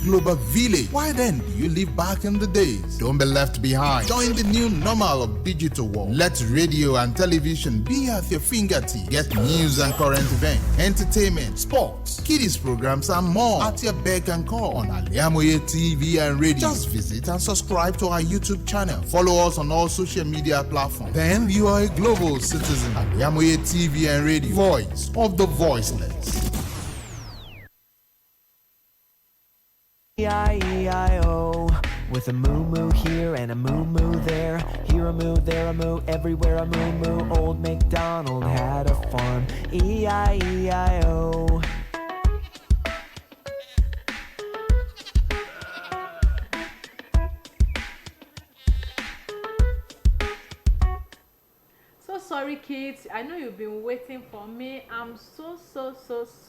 global village. Why then do you live back in the days? Don't be left behind. Join the new normal of digital world. Let radio and television be at your fingertips. Get news and current events, entertainment, sports, kiddies programs, and more at your beck and call on Al-IyamoyeTv and radio. Just visit and subscribe to our YouTube channel. Follow us on all social media platforms. Then you are a global citizen. Al-IyamoyeTv and radio. Voice of the voiceless. E-I-E-I-O, with a moo-moo here and a moo-moo there. Here a moo, there a moo, everywhere a moo-moo. Old MacDonald had a farm. E-I-E-I-O. So sorry kids, I know you've been waiting for me. I'm so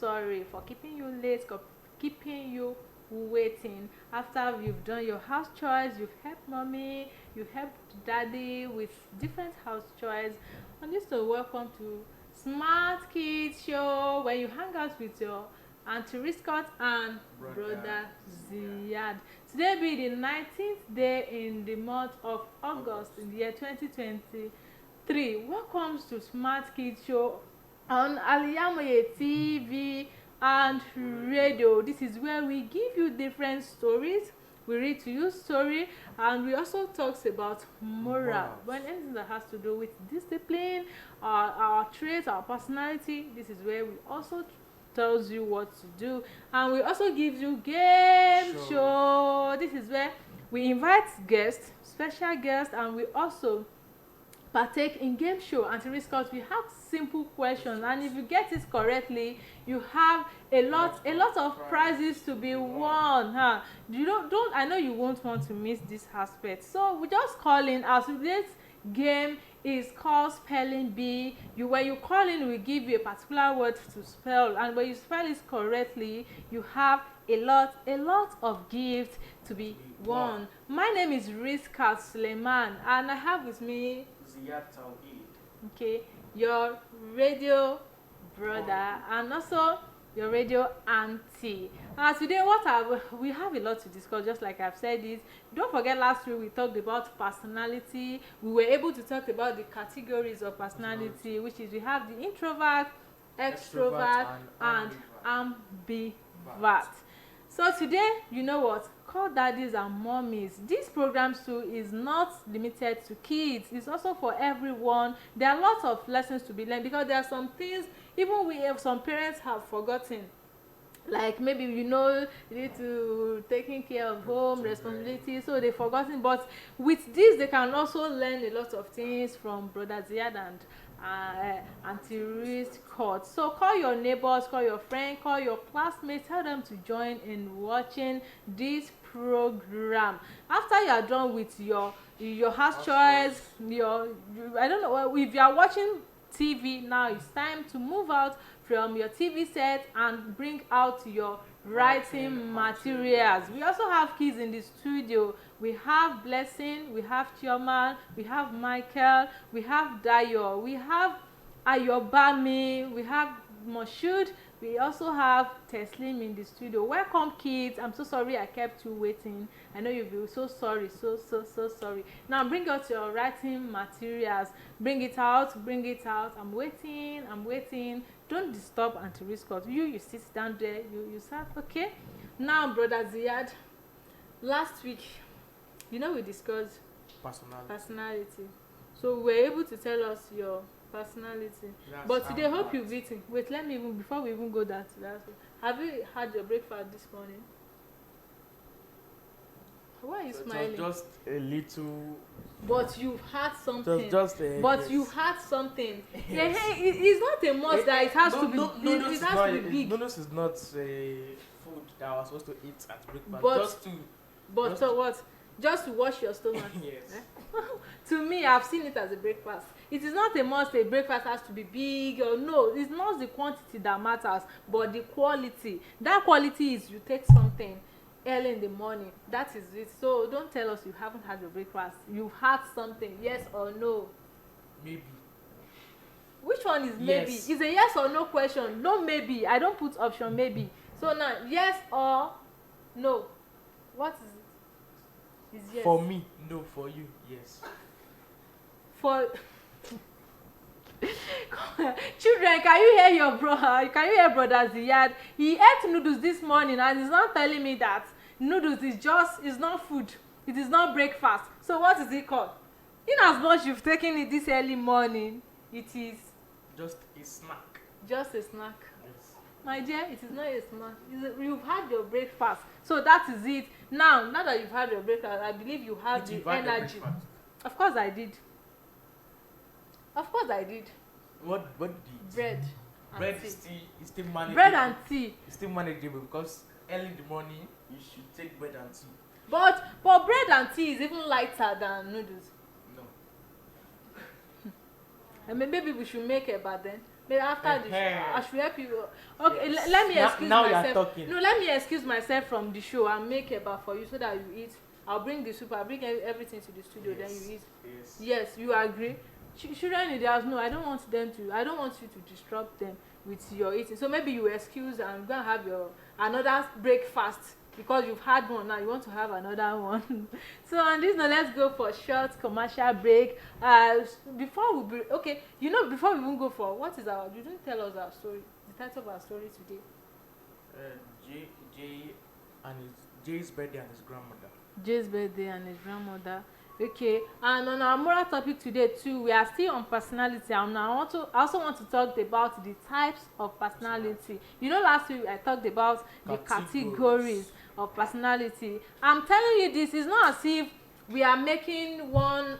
sorry for keeping you late, for keeping you waiting. After you've done your house chores, you've helped mommy, you helped daddy with different house chores. And just to welcome to Smart Kids Show, where you hang out with your Auntie Risqat and brother Ziyad. Today be the 19th day in the month of August in the year 2023. Welcome to Smart Kids Show on Al-IyamoyeTv and radio. This is where we give you different stories. We read to you story, and we also talks about moral. When anything that has to do with discipline, our traits, our personality, this is where we also tells you what to do, and we also give you game show. This is where we invite guests, special guests, and we also partake in game show. And to Risqat, we have simple questions, and if you get it correctly, you have a lot of prizes to be won. You don't I know you won't want to miss this aspect. So we just call in. As this game is called spelling bee, when you call in, we give you a particular word to spell, and when you spell it correctly, you have a lot of gifts to be won. My name is Risqat Suleiman, and I have with me your radio brother and also your radio auntie. Today we have a lot to discuss. Just like I've said it, don't forget last week we talked about personality. We were able to talk about the categories of personality, which is we have the introvert, extrovert, and ambivert. So today, you know what? Call daddies and mommies. This program too is not limited to kids. It's also for everyone. There are lots of lessons to be learned, because there are some things even some parents have forgotten. Like maybe you need to taking care of home responsibilities, so they've forgotten. But with this, they can also learn a lot of things from brother Ziyad and Auntie Risqat. So call your neighbors, call your friend, call your classmates, tell them to join in watching this program. After you are done with your house chores, I don't know if you are watching TV now, it's time to move out from your TV set and bring out your writing materials. We also have kids in the studio. We have Blessing, we have Chioma, we have Michael, we have Dayo, we have Ayobami, we have Moshood, we also have Teslim in the studio. Welcome kids. I'm so sorry I kept you waiting. I know you'll be so sorry, so sorry. Now bring out your writing materials. Bring it out. I'm waiting. Don't disturb Auntie Risqat. You sit down there, you serve, okay? Now brother Ziyad, last week, we discussed personality. So we were able to tell us your personality. But today, hope you've eaten. Wait, let me before we even go that have you had your breakfast this morning? Why are you smiling? Just a little. But you've had something. Yes. You had something. Yes. Yeah, hey, it's not a must that it has to be. It has to be big. Noodles is not a food that I was supposed to eat at breakfast. So what? Just to wash your stomach. Yes. To me, I've seen it as a breakfast. It is not a must a breakfast has to be big or no. It's not the quantity that matters, but the quality. That quality is you take something early in the morning. That is it. So don't tell us you haven't had your breakfast. You've had something, yes or no? Maybe. Which one is maybe? Yes. It's a yes or no question. No maybe. I don't put option maybe. So now, yes or no? What is it? Is yes. For me, no. For you, yes. For children, can you hear your brother? Can you hear brother Ziyad? He ate noodles this morning and he's not telling me that noodles is not food. It is not breakfast. So what is it called? In as much you've taken it this early morning, it is just a snack. Just a snack. Yes. My dear, it is not a snack. You've had your breakfast. So that is it. Now that you've had your breakfast, I believe you have the energy. Of course I did. Of course I did. What did you eat? Bread is still manageable. Bread and tea. It's still manageable because early in the morning you should take bread and tea. But bread and tea is even lighter than noodles. No. And maybe we should make it, but then maybe after the show, I should help you. Okay, yes. Let me excuse now myself. You're talking. No, let me excuse myself from the show and make it for you so that you eat. I'll bring the soup. I'll bring everything to the studio. Yes. Then you eat. Yes. Yes, you agree. Children in the house, no, I don't want you to disrupt them with your eating. So maybe you excuse and go and have another breakfast because you've had one now. You want to have another one. So on this note, let's go for a short commercial break. Before we even go for you didn't tell us our story. The title of our story today. Jay's birthday and his grandmother. Jay's birthday and his grandmother. Okay, and on our moral topic today too, we are still on personality, and I also want to talk about the types of personality. You know, last week I talked about the categories of personality. I'm telling you, this is not as if we are making one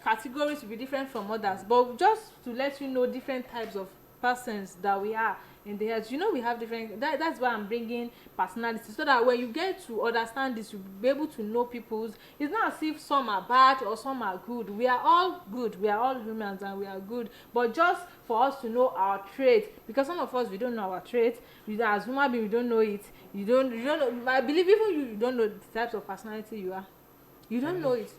category to be different from others, but just to let you know different types of persons that we are in the head. You know, we have different. That's why I'm bringing personality, so that when you get to understand this, you'll be able to know people's. It's not as if some are bad or some are good. We are all good. We are all humans and we are good. But just for us to know our traits, because some of us we don't know our traits. As human beings, we don't know it. You don't know. I believe even you don't know the types of personality you are. You don't know it.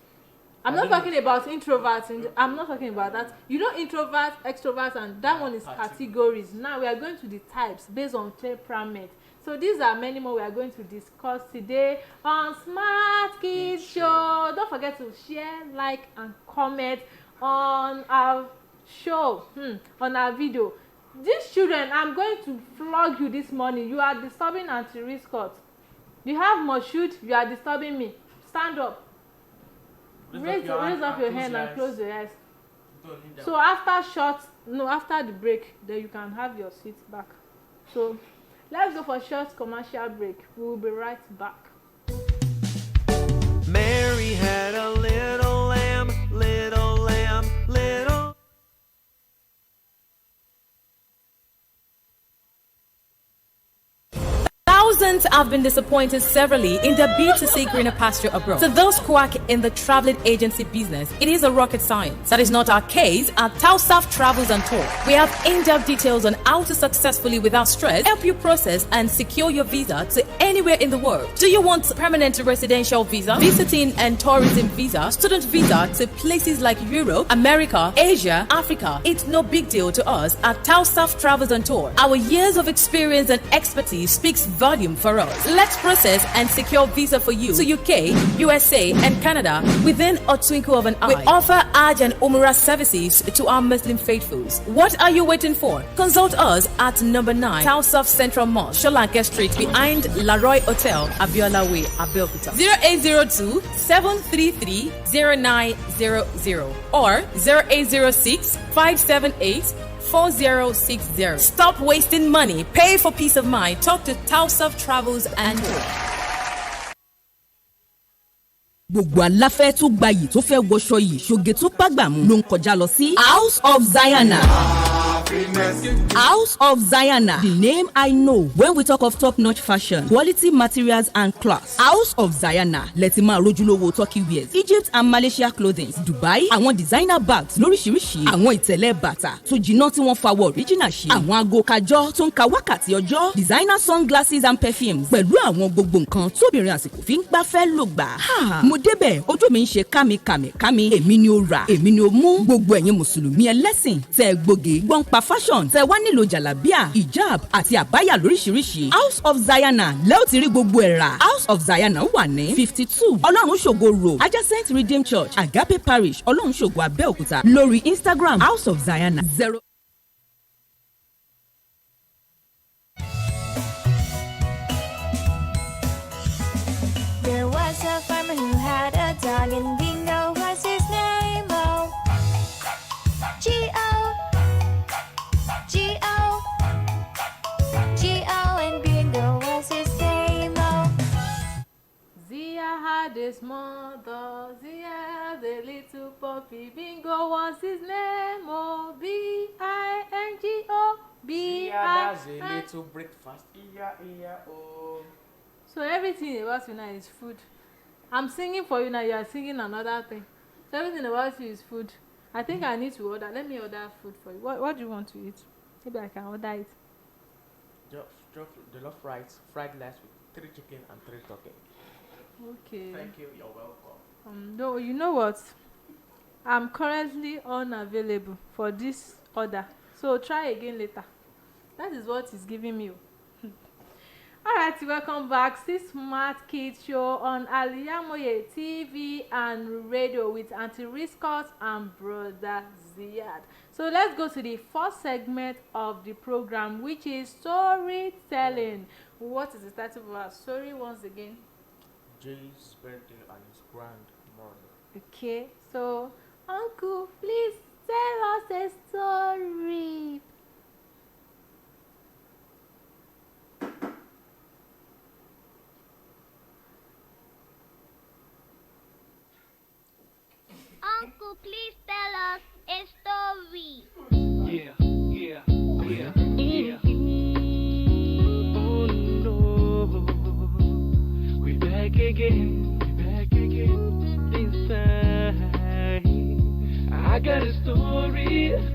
I'm not talking about introverts. I'm not talking about that. You know, introverts, extroverts, and that one is categories. Now we are going to the types based on temperament. So these are many more we are going to discuss today on Smart Kids Show. Don't forget to share, like, and comment on our show, on our video. These children, I'm going to flog you this morning. You are disturbing Auntie Risqat. You have Moshood, you are disturbing me. Stand up. Raise up your hand and close your eyes. So after the break, then you can have your seat back. So let's go for a short commercial break. We will be right back. Mary had a little lamb, little lamb, little. Thousands have been disappointed severally in their bid to seek greener pasture abroad. To those quack in the traveling agency business, it is a rocket science. That is not our case at Tausaf Travels and Tour. We have in-depth details on how to successfully, without stress, help you process and secure your visa to anywhere in the world. Do you want permanent residential visa, visiting and tourism visa, student visa to places like Europe, America, Asia, Africa? It's no big deal to us at Tausaf Travels and Tour. Our years of experience and expertise speaks volume for us. Let's process and secure visa for you to UK, USA, and Canada within a twinkle of an eye. We offer Hajj and Umrah services to our Muslim faithfuls. What are you waiting for? Consult us at number 9 Tausaf Central Mosque, Sholanke Street, behind Laroy Hotel, Abiola Way, Abeokuta. 0802 733 0900 or 0806 578 4060. Stop wasting money. Pay for peace of mind. Talk to Tausaf Travels and Tour. Gbogbo aláfẹ́ tó gbayì tó fẹ́ wọṣọ yìí ṣoge tó pàgbàmù ló ń kọjá lọ sí House of Zayana. House of Zayana, the name I know when we talk of top-notch fashion, quality materials and class. House of Zayana, lẹ́tí máa rójúlówó Turkey wears, Egypt and Malaysia clothing, Dubai, àwọn designer bags lóríṣiríṣi, àwọn ìtẹ̀lẹ̀ bàtà tó jiná tí wọ́n fawọ́ original ṣe, àwọn aago kájọ́ tó ń ka wákàtí ọjọ́, designer sunglasses and perfumes, pẹ̀lú àwọn gbogbo nǹkan tóbìnrin àsìkò fi ń gbafẹ́ lò gbà. Mo débẹ̀, ojú mi ń ṣe kámi, èmi ni ó rà, èmi ni ó mú. Gbogbo ẹ̀yin mùsùlùmí ẹlẹ́sìn tẹ́ gbòógì gbọ́n pa fashion tẹ́ wá nílò jàlábíà hijab àti àbáyà lóríṣiríṣi House of Zayana lẹ́ẹ̀ tí rí gbogbo ẹ̀ rà. House of Zayana wà ní 52 Ọlọ́run ṣògo road adjacent Redeemed Church Agape Parish Ọlọ́run ṣògo Abẹ́òkúta lórí Instagram House of Zayana 0. There was a farmer who had a dog, and Bingo was his name. Oh, G-O, G-O, G-O, and Bingo was his name. Oh, Zia had a small dog, Zia had a little puppy, Bingo was his name. Oh, B-I-N-G-O, Yeah, that's a B-I-N. little breakfast. Oh. So everything about you now is food. I'm singing for you now, you are singing another thing. So everything about you is food. I think I need to order. Let me order food for you. What do you want to eat? Maybe I can order it. Jollof rice, fried rice with 3 chicken and 3 turkey. Okay. Thank you. You're welcome. No, you know what? I'm currently unavailable for this order. So try again later. That is what is giving me. Alright, welcome back. This Smart Kids show on Al-IyamoyeTv and radio with Auntie Risqat and Brother Ziad. So let's go to the first segment of the program, which is storytelling. What is the title of our story once again? Jay's birthday and his grandmother. Okay, so Uncle, please tell us a story. Uncle, please tell us a story. Yeah. Oh no, we back again inside. I got a story. It's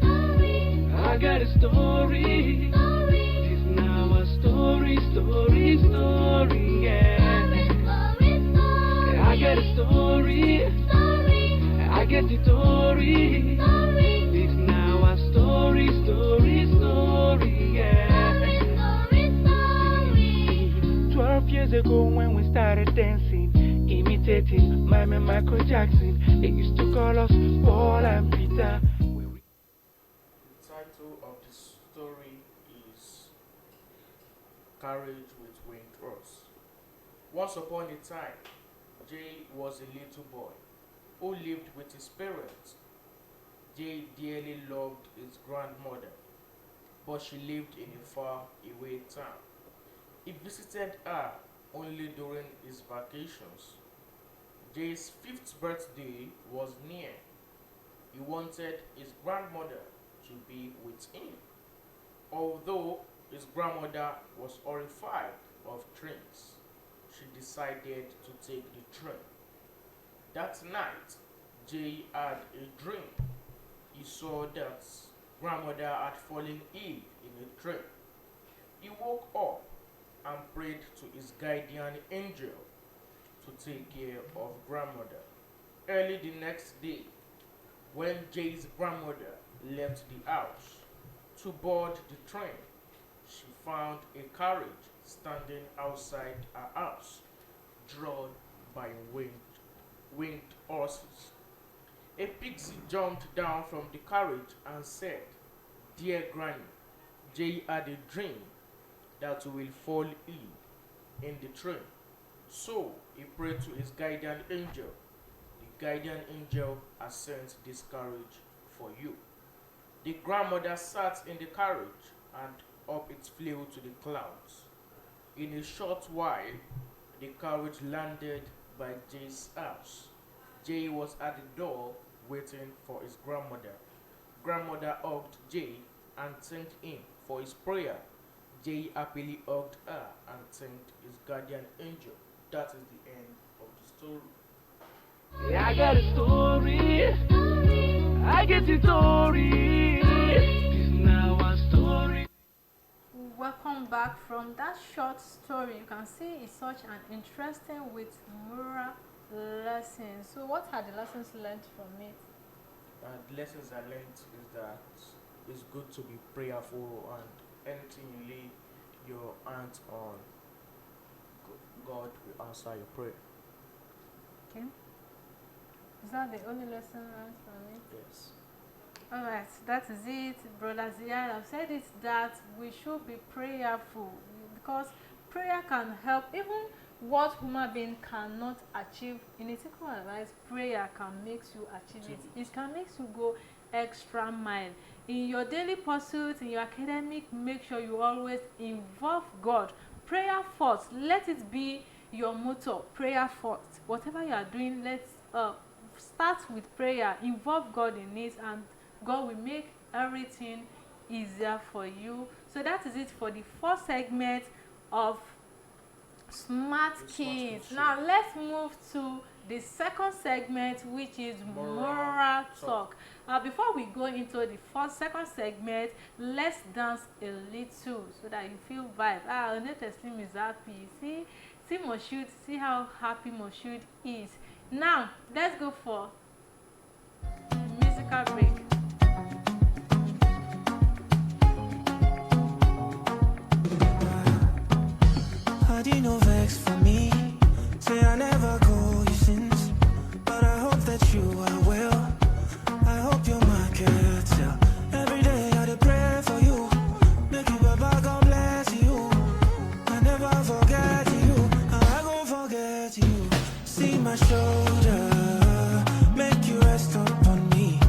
now a story, yeah. I got a story. I get the story. It's now a story, yeah. 12 years ago when we started dancing, imitating Mime and Michael Jackson, they used to call us Paul and Peter. The title of the story is Courage with Winged Horse. Once upon a time, Jay was a little boy who lived with his parents. Jay dearly loved his grandmother, but she lived in a far away town. He visited her only during his vacations. Jay's 5th birthday was near. He wanted his grandmother to be with him. Although his grandmother was horrified of trains, she decided to take the train. That night, Jay had a dream. He saw that grandmother had fallen ill in a train. He woke up and prayed to his guardian angel to take care of grandmother. Early the next day, when Jay's grandmother left the house to board the train, she found a carriage standing outside her house, drawn by winged horses. A pixie jumped down from the carriage and said, "Dear Granny, Jay had a dream that we will fall ill in the train. So he prayed to his guardian angel. The guardian angel has sent this carriage for you." The grandmother sat in the carriage and up it flew to the clouds. In a short while, the carriage landed by Jay's house. Jay was at the door waiting for his grandmother. Grandmother hugged Jay and thanked him for his prayer. Jay happily hugged her and thanked his guardian angel. That is the end of the story. Yeah, I got a story. I get the story. It's now a story. Welcome back from that short story. You can see it's such an interesting with moral lessons. So what are the lessons learned from it? The lessons I learned is that it's good to be prayerful, and anything you lay your hands on, God will answer your prayer. Okay. Is that the only lesson learned from it? Yes. Alright, that is it, Brother Ziad. I've said it that we should be prayerful, because prayer can help even what human being cannot achieve in a single life. Prayer can make you achieve it. It can make you go extra mile in your daily pursuit, in your academic. Make sure you always involve God. Prayer first. Let it be your motto. Prayer first. Whatever you are doing, let's start with prayer. Involve God in it, and God will make everything easier for you. So that is it for the first segment of Smart Kids. Now let's move to the second segment, which is moral talk. Before we go into the second segment, let's dance a little so that you feel vibe. Teslim is happy. See Moshood. See how happy Moshood is. Now let's go for musical break. No vex for me. Say I never call you since, but I hope that you are well. I hope you're my character. Every day I dey pray for you. Make you Baba, God bless you. I never forget you. I gon' forget you. See my shoulder, make you rest upon me.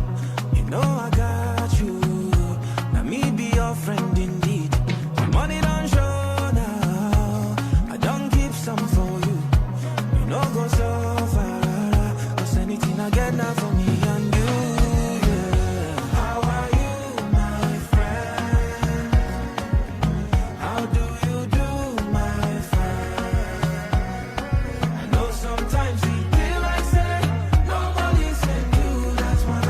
You know I got you. Now me be your friend indeed. The money don't show. Some for you, you know go so far. Cause anything I get now for me and you, yeah. How are you, my friend? How do you do, my friend? I know sometimes we feel like say nobody sent you. That's why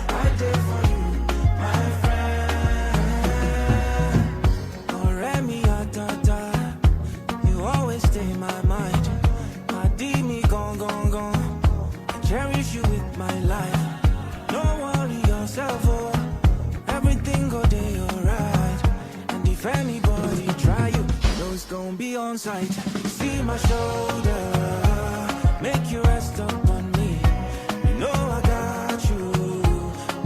I did for you, my friend. Don't let me out. You always stay in my mind. My D me gone. I cherish you with my life. Don't worry yourself, oh. Everything go day alright. And if anybody try you, know it's gonna be on sight. See my shoulder, make you rest upon me. You know I got you.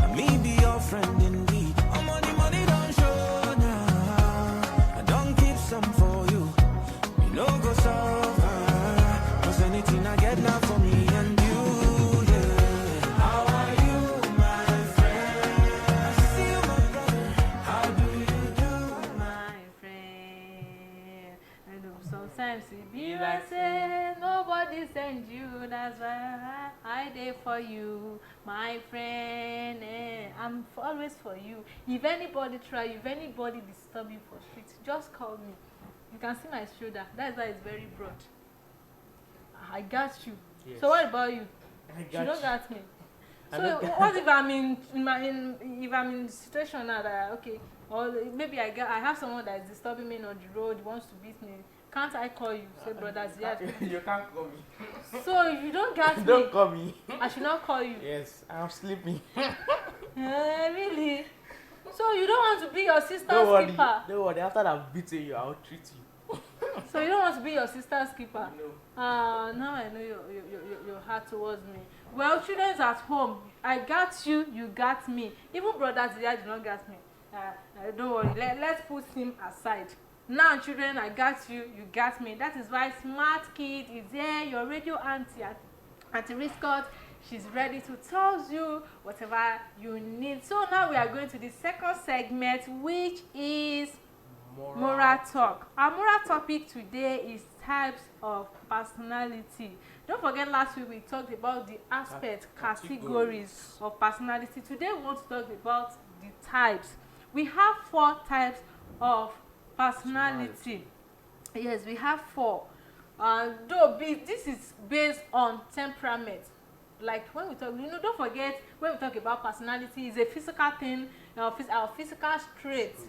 And me be your friend indeed. I'm on the money don't show now. I don't keep some for you. No go so far, cause anything I get now for me and you, yeah. How are you, my friend? I see you, my brother. How do you do, my friend? I know sometimes it be like say nobody send you. That's why I did for you, my friend. I'm always for you. If anybody try you, if anybody disturb you for street, just call me. You can see my shoulder. That's why it's very broad. I got you. Yes. So what about you? You don't got me. So what if I'm if I'm in situation now that okay, or maybe I have someone that is disturbing me on the road, wants to beat me. Can't I call you? Say, brother Ziad. You can't call me. So if you don't got me, don't call me. I should not call you. Yes, I'm sleeping. Really? So you don't want to be your sister's keeper? Don't worry. After I've beaten you, I'll treat you. So you don't want to be your sister's keeper? No. Now I know your heart towards me. Well, children's at home. I got you. You got me. Even brothers, they did not got me. Don't worry. Let's put him aside. Now, children, I got you. You got me. That is why Smart Kid is there. Your radio auntie, Auntie Risqat. She's ready to tell you whatever you need. So now we are going to the second segment, which is moral talk. Our moral topic today is types of personality. Don't forget last week we talked about the categories of personality. Today we want to talk about the types. We have 4 types of personality. Yes, we have 4. This is based on temperament. Like when we talk, don't forget when we talk about personality, it's a physical thing, our physical traits.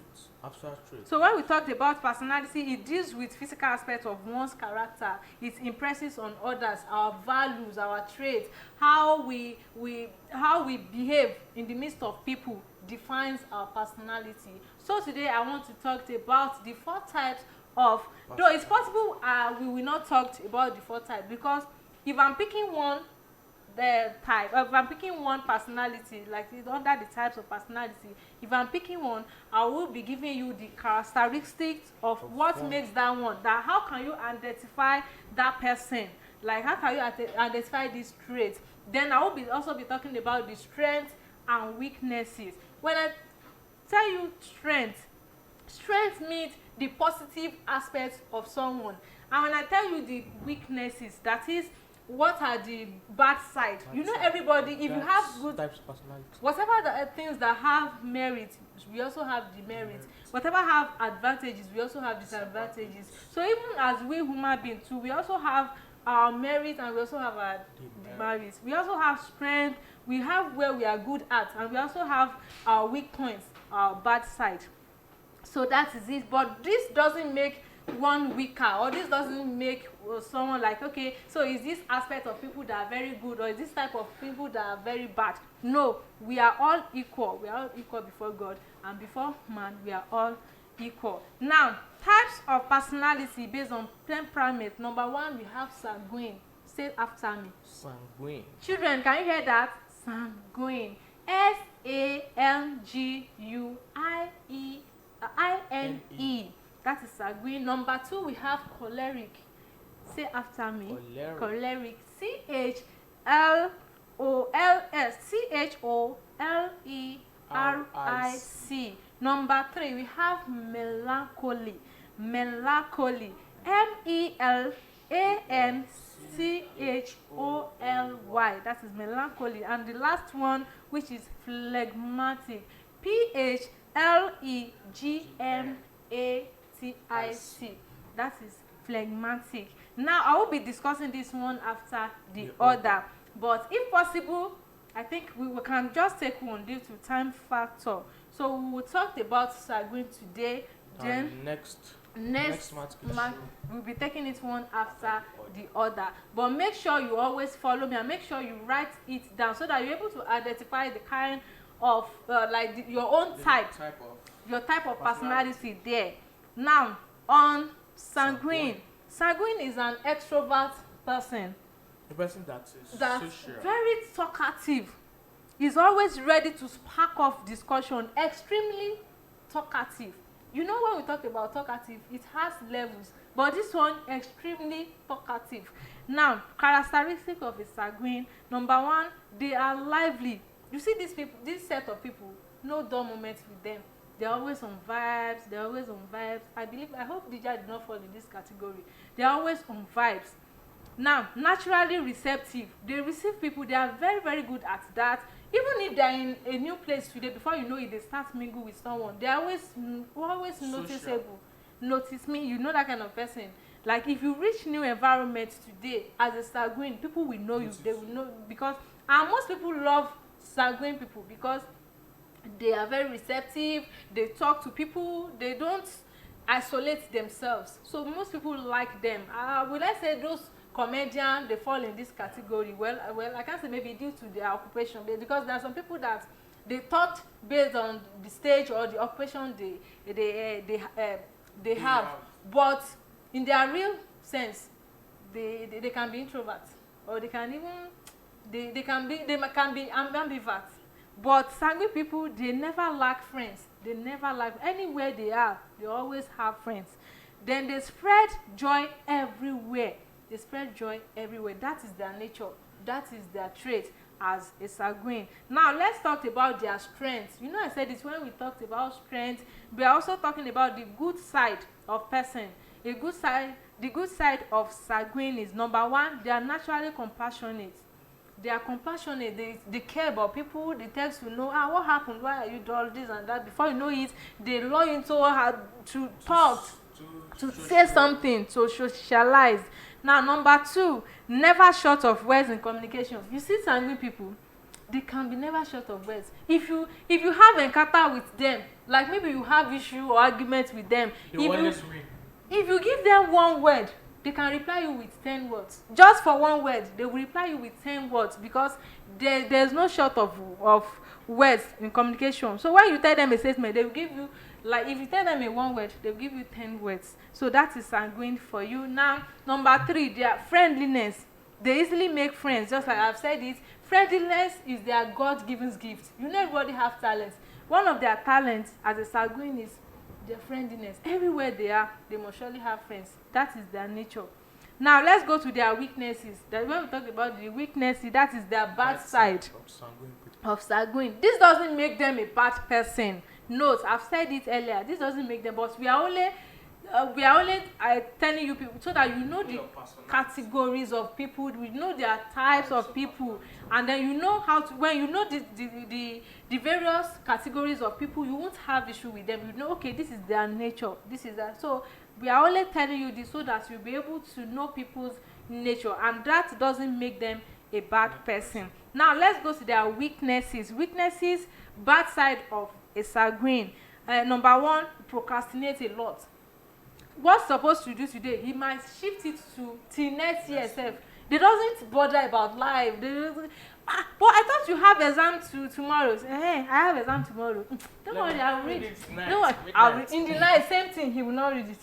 Abstract traits. So when we talked about personality, it deals with physical aspects of one's character. It impresses on others, our values, our traits, how we behave in the midst of people. defines our personality. So today I want to talk about the 4 types of, though it's possible we will not talk about the 4 types, because if I'm picking one if I'm picking one personality, like it's under the types of personality, if I'm picking one, I will be giving you the characteristics of what makes that one, that how can you identify that person, like how can you identify these traits. Then I will also be talking about the strengths and weaknesses. When I tell you strength means the positive aspects of someone, and when I tell you the weaknesses, that is what are the bad side. You know, everybody, if you have good types of personality, whatever the things that have merit, we also have demerits. Whatever have advantages, we also have disadvantages. So even as we human beings too, we also have our merit and we also have our demerits. We also have strength, we have where we are good at, and we also have our weak points, our bad side. So that is it. But this doesn't make one weaker, or this doesn't make someone like, okay, so is this aspect of people that are very good, or is this type of people that are very bad? No, we are all equal. We are all equal before God, and before man we are all equal. Now, types of personality based on temperament. Number 1, we have sanguine. Say it after me. sanguine. Children, can you hear that? Sanguine. SANGUINE. That is sanguine. Number 2, we have choleric. Say after me. Choleric. CHOLERIC. Number 3, we have melancholy. Melancholy. MELANCHOLY. That is melancholy. And the last one, which is phlegmatic. PHLEGMATIC. That is phlegmatic. Now I will be discussing this one after the other, but if possible, I think we can just take one due to time factor. So we will talk about sanguine today, then next we'll be taking it one after the other. But make sure you always follow me, and make sure you write it down so that you're able to identify the kind of your own type of personality there. Now on sanguine is an extrovert person. A person that's social, very talkative, is always ready to spark off discussion, extremely talkative. You know, when we talk about talkative, it has levels, but this one extremely talkative. Now, characteristic of a sanguine. Number 1, they are lively. You see these people, this set of people, no dull moments with them. They're always on vibes. I hope DJ did not fall in this category. They're always on vibes. Now, naturally receptive. They receive people. They are very, very good at that. Even if they're in a new place today, before you know it, they start mingle with someone. They're always noticeable. Notice me. You know that kind of person. Like if you reach new environment today as a sanguine, people will know you. They will know, because most people love sanguine people because they are very receptive. They talk to people. They don't isolate themselves. So most people like them. Will I say those comedians, they fall in this category? Well, I can't say maybe due to their occupation, because there are some people that they thought based on the stage or the occupation they have, but in their real sense, they can be introverts, or they can be ambivert. But sanguine people, they never lack friends. They never lack, anywhere they are, they always have friends. Then they spread joy everywhere. That is their nature. That is their trait as a sanguine. Now let's talk about their strengths. You know, I said this when we talked about strength. We are also talking about the good side of person. The good side of sanguine is, number 1, they are naturally compassionate. They are compassionate. They care about people. They tend to know, what happened, why are you doing this and that. Before you know it, they lure into to talk, to say something, to socialize. Now, number 2, never short of words in communication. You see sanguine people, they can be never short of words. If you have encounter with them, like maybe you have issue or argument with them, if you give them one word, they can reply you with 10 words. Just for one word, they will reply you with 10 words, because there's no short of words in communication. So when you tell them a statement, they will give you, like if you tell them a one word, they will give you 10 words. So that is sanguine for you. Now, number 3, their friendliness. They easily make friends, just like I've said it. Friendliness is their God-given gift. You know, everybody have talents. One of their talents as a sanguine is their friendliness. Everywhere they are, they must surely have friends. That is their nature. Now let's go to their weaknesses. That when we talk about the weaknesses, that is their bad side of sanguine. This doesn't make them a bad person. Note, I've said it earlier. This doesn't make them, but we are only telling you people so that you know the categories of people, we know their types of people, and then you know how to, when you know the various categories of people, you won't have issue with them. You know, okay, this is their nature, this is that. So we are only telling you this so that you'll be able to know people's nature, and that doesn't make them a bad person. Now let's go to their weaknesses. Weaknesses, bad side of a sanguine. Number 1, procrastinate a lot. What's supposed to do today, he might shift it to till next year itself. They doesn't bother about life. They doesn't, but I thought you have exam tomorrow. Hey, I have exam tomorrow. Don't worry, I'll read it. Don't worry, I'll read in the night. Same thing, he will not read it.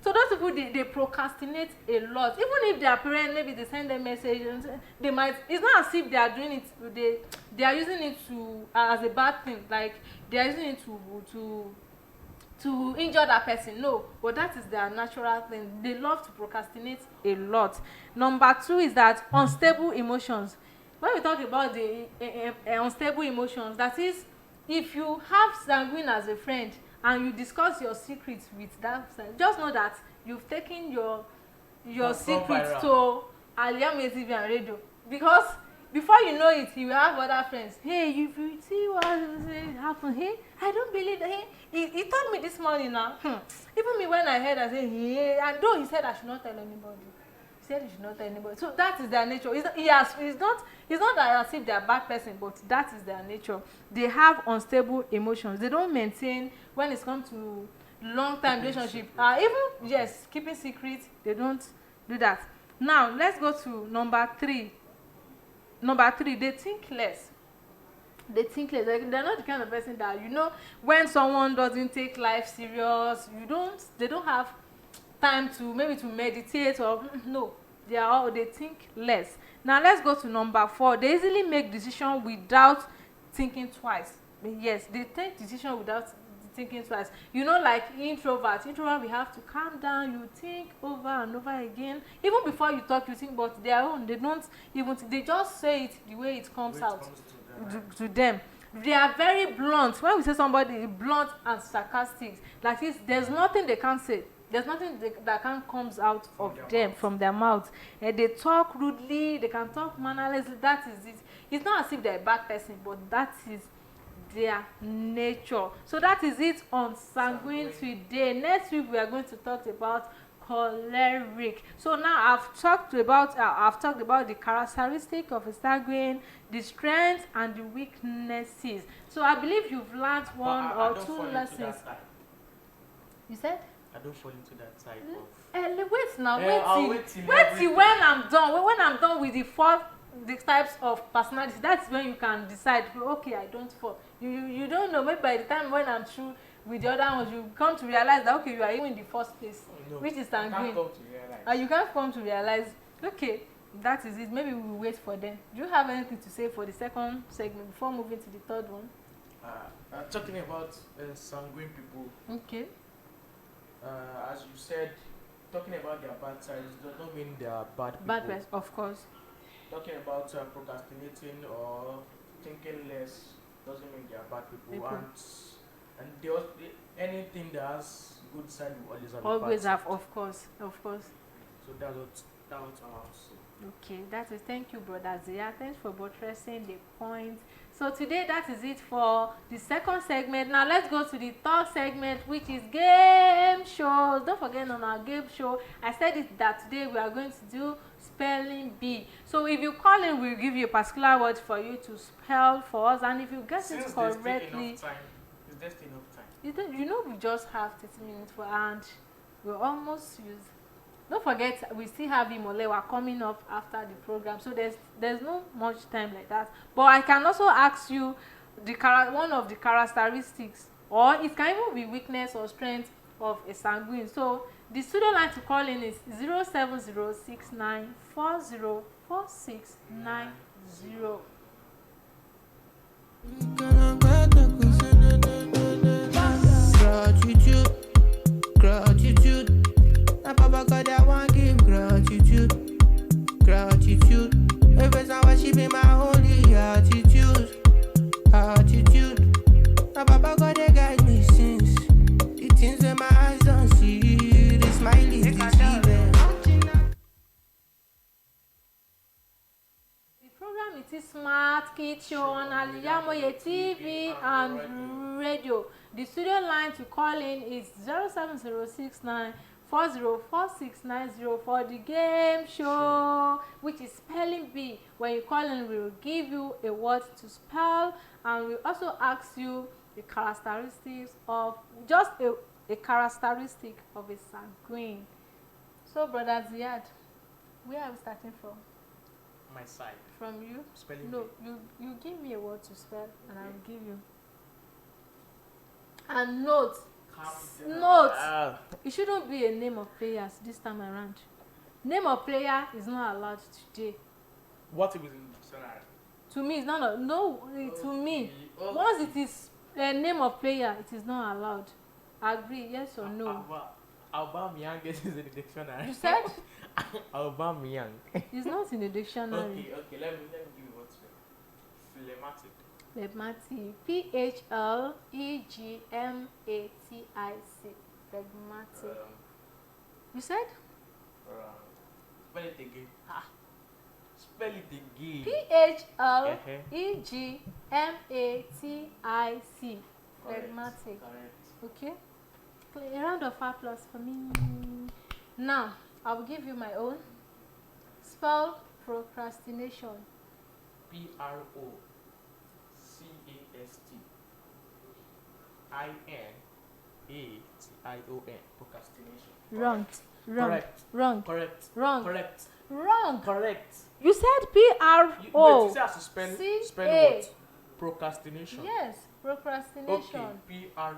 So those people, they procrastinate a lot. Even if their parents, maybe they send them messages, they might, it's not as if they are doing it, they are using it to as a bad thing, like they are using it to injure that person. No, but that is their natural thing. They love to procrastinate a lot. Number 2 is that unstable emotions. When we talk about the unstable emotions, that is, if you have sanguine as a friend and you discuss your secrets with that person, just know that you've taken your secrets to Al-IyamoyeTv and radio, because before you know it, you will have other friends. Hey, if you see what happened, hey, I don't believe that. Hey, he told me this morning now. Even me, when I heard, I said, hey, and though he said I should not tell anybody. He said he should not tell anybody. So that is their nature. It's not that as if they are a bad person, but that is their nature. They have unstable emotions. They don't maintain when it's come to long-time relationship. Even, yes, keeping secrets, they don't do that. Now, let's go to number 3. Number 3, they think less. They think less. Like, they're not the kind of person that, you know, when someone doesn't take life serious, they don't have time to maybe to meditate or no. They think less. Now let's go to number 4. They easily make decisions without thinking twice. Yes, they take decisions without thinking twice. You know, like introvert, we have to calm down. You think over and over again. Even before you talk, you think, but their own, they don't even, they just say it the way it comes out to them. They are very blunt. When we say somebody is blunt and sarcastic, like this, there's nothing they can't say. There's nothing that can comes out of them from their mouth. They talk rudely, they can talk mannerlessly. That is it. It's not as if they're a bad person, but that is their nature. So that is it on sanguine today. Next week we are going to talk about choleric. So now I've talked about the characteristic of a sanguine, the strengths and the weaknesses. So I believe you've learned one or two lessons. You said? I don't fall into that type of. Wait now, wait till when I'm done. When I'm done with the types of personality, that's when you can decide. Okay, I don't fall. You don't know. Maybe by the time when I'm through with the other ones, you come to realize that okay, you are even in the first place, which is sanguine. You can't come to realize. Okay, that is it. Maybe we'll wait for them. Do you have anything to say for the second segment before moving to the third one? Talking about sanguine people. Okay. As you said, talking about their bad sides does not mean they are bad people. Bad person, of course. Talking about procrastinating or thinking less doesn't mean they are bad people. And anything that has good side will always have a bad side. Of course. So that's what I want to say. Okay, that is, thank you, brother Zia. Thanks for buttressing the point. So today that is it for the second segment. Now let's go to the third segment, which is game shows. Don't forget, on our game show, I said it that today we are going to do spelling bee. So if you call in, we'll give you a particular word for you to spell for us, and if you get it correctly, is there still enough time? You know, we just have 30 minutes for, and we're almost used. Don't forget, we still have Funmilayo coming up after the program, so there's no much time like that. But I can also ask you one of the characteristics, or it can even be weakness or strength of a sanguine. So the studio line to call in is 07069404690. Gratitude. My papa God, I want give gratitude. Gratitude. Every time I worship my holy attitude. Attitude. My papa God, they guide me since. The things that my eyes don't see. The smile is deceiving. The program it is Smart Kid Show on Al-IyamoyeTv and radio. The studio line to call in is 07069404690 for the game show, which is spelling bee. When you call in, we will give you a word to spell, and we also ask you the characteristics of just a characteristic of a sanguine. So, Brother Ziad, where are we starting from? My side. From you? Spelling No, you give me a word to spell, and I will give you. And note, it shouldn't be a name of players this time around. Name of player is not allowed today. What if it's in the dictionary? To me, it's not. To me, once it is a name of player, it is not allowed. Agree? Yes or no? Aubameyang is in the dictionary. You said? Aubameyang. It's not in the dictionary. Okay. Let me give you what's phlegmatic. Phlegmatic. Phlegmatic. Phlegmatic. You said? Spell it again. Spell it again. Phlegmatic. Phlegmatic. Correct. Okay. A round of applause for me. Now, I will give you my own. Spell procrastination. Procrastination. Procrastination. Wrong. Correct. Wrong. Correct. Wrong. Correct. Wrong. Correct. You said P-R-O. Wait, you say I have to spell what? Procrastination. Yes, procrastination. Okay. P-R-O-C-R-A.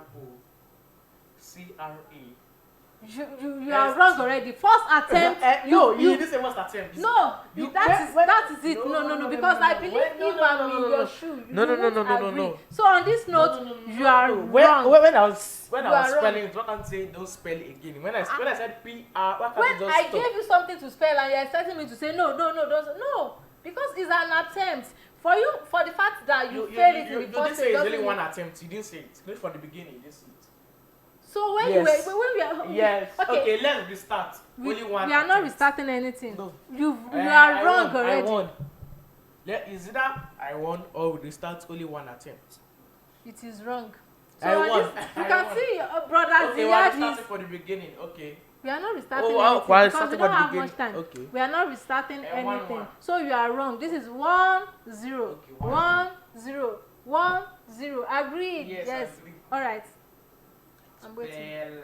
You are wrong already. First attempt. You didn't say first attempt. No, that is it. No, because I believe if I'm in your shoe, you won't agree. So on this note, you are wrong. When I was spelling it, why can't say don't spell it again? When I said P-R, why can't you just I stop? gave you something to spell and you're expecting me to say no, don't. No, because it's an attempt. For you, for the fact that you failed it in the first place. You didn't say it's only mean- one attempt. You didn't say it. Not for the beginning. You didn't say it. So when we are Yes. okay, Let's restart. Only one. We are not attempt. restarting anything. No. You are wrong already. I won. Is it that I won or we restart only one attempt? It is wrong. So I won. You can see your brother Okay, we're starting for the beginning. Okay. We are not restarting we're anything because we starting don't for the have beginning. much time. Okay. We are not restarting anything. 1-1. So you are wrong. This is 1-0. Okay, 1-0. 1-0. Agreed. Yes. Agreed. All right. I'm waiting.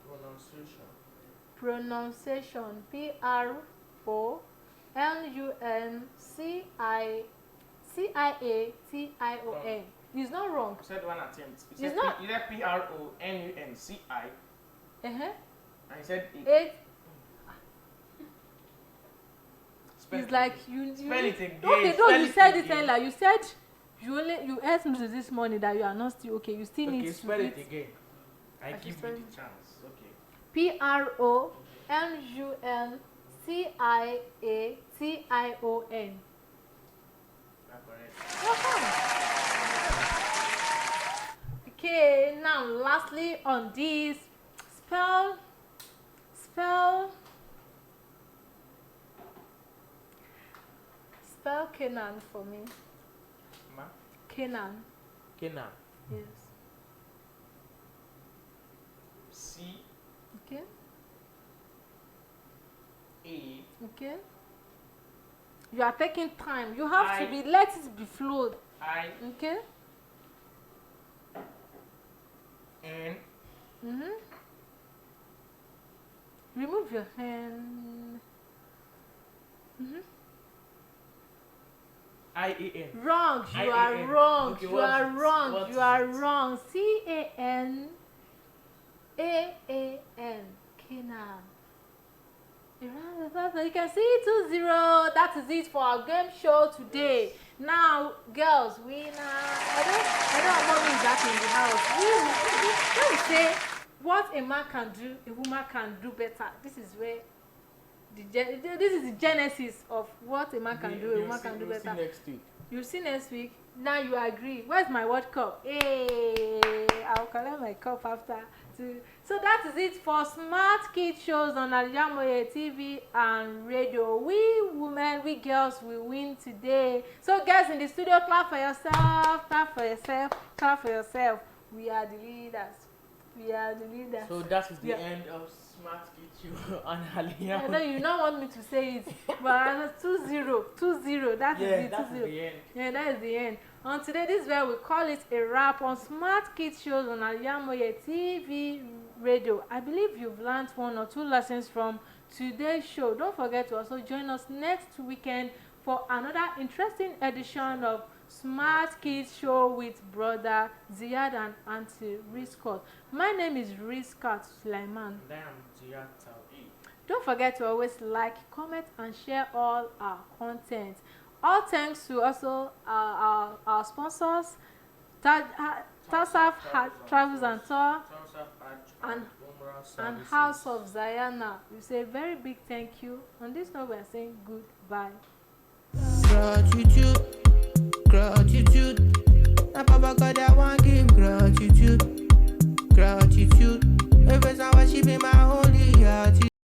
Pronunciation. Pronunciation. It's not wrong. I said one attempt. It's not. You said P-R-O-N-U-N-C-I. Uh-huh. I said It. Spell It's it like again. you Spell it again. Okay, no, Spell you it said it again. earlier. You said you asked me this morning that you are not still okay. You still need to spell eat. it again. I should give you spell the it. chance. Okay. Pronunciation. That's correct. Okay, now lastly on this, spell Canaan for me. Ma? Canaan. Kenan. Yes. C Okay. A. Okay. You are taking time. You have to I- be let it be flowed. I Okay. N Remove your hand. I-A-N. Wrong. You are I-A-N. wrong. Okay, You are wrong. what You is are it? wrong. C-A-N-A-A-N. Canaan. You can see 2-0. That is it for our game show today. Now, girls, I don't know mommy is back in the house. We say what a man can do, a woman can do better. This is where this is the genesis of what a man can do, a woman can do better. See next week. You'll see next week. Now you agree. Where's my World Cup? Hey, I'll collect my cup after. So that is it for Smart Kids shows on Al-IyamoyeTv and radio. We women, we girls, we win today. So girls in the studio, clap for yourself, clap for yourself, clap for yourself. We are the leaders. We are the leaders. So that is the end of Smart Kids show on Al-Iyamo. I know you don't want me to say it, but 2-0. That is it. That's 2-0. the end. Yeah, that is the end. On today, this is where we call it a wrap on Smart Kids shows on Al-IyamoyeTv radio. I believe you've learned 1 or 2 lessons from today's show. Don't forget to also join us next weekend for another interesting edition of Smart Kids show with brother Ziad and Auntie Risqat. My name is Risqat Sulaiman. And I am Ziad Tawheed. Don't forget to always like, comment, and share all our content. All thanks to also our sponsors, Tausaf Travels and Tour, and House of Zayana. We say a very big thank you. On this note, we are saying goodbye. Gratitude. Now Papa God, I want give gratitude. Every time I worship in my